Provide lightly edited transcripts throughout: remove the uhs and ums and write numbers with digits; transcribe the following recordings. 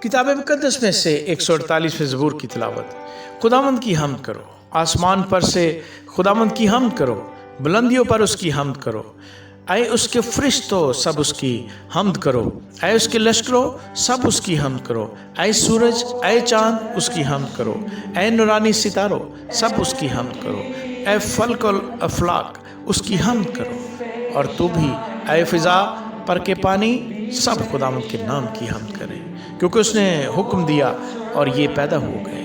کتاب مقدس میں سے 148 زبور کی تلاوت۔ خداوند کی حمد کرو، آسمان پر سے خداوند کی حمد کرو، بلندیوں پر اس کی حمد کرو، اے اس کے فرشتوں سب اس کی حمد کرو، اے اس کے لشکروں سب اس کی حمد کرو، اے سورج اے چاند اس کی حمد کرو، اے نورانی ستاروں سب اس کی حمد کرو، اے فلک الافلاک اس کی حمد کرو، اور تو بھی اے فضا پر کے پانی سب خداوند کے نام کی حمد کریں، کیونکہ اس نے حکم دیا اور یہ پیدا ہو گئے۔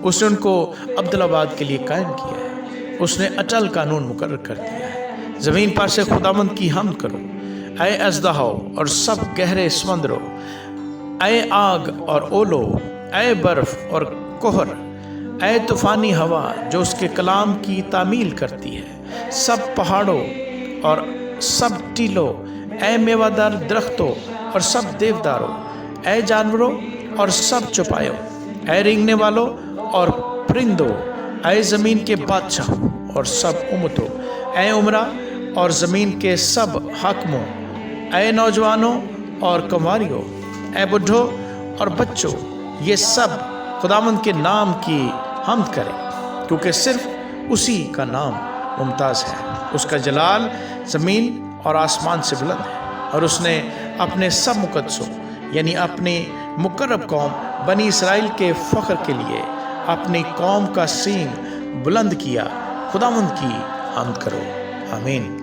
اس نے ان کو عبدالآباد کے لیے قائم کیا ہے، اس نے اٹل قانون مقرر کر دیا ہے۔ زمین پر سے خداوند کی حمد کرو، اے اژدہاؤ اور سب گہرے سمندروں، اے آگ اور اولو، اے برف اور کہر، اے طوفانی ہوا جو اس کے کلام کی تعمیل کرتی ہے، سب پہاڑوں اور سب ٹیلوں، اے میوہ دار درختوں اور سب دیوداروں، اے جانوروں اور سب چوپایوں، اے رینگنے والوں اور پرندوں، اے زمین کے بادشاہوں اور سب امتوں، اے عمرہ اور زمین کے سب حاکموں، اے نوجوانوں اور کنواریوں، اے بڈھوں اور بچوں، یہ سب خداوند کے نام کی حمد کریں، کیونکہ صرف اسی کا نام ممتاز ہے۔ اس کا جلال زمین اور آسمان سے بلند ہے، اور اس نے اپنے سب مقدسوں یعنی اپنی مقرب قوم بنی اسرائیل کے فخر کے لیے اپنی قوم کا سینگ بلند کیا۔ خداوند کی حمد کرو، آمین۔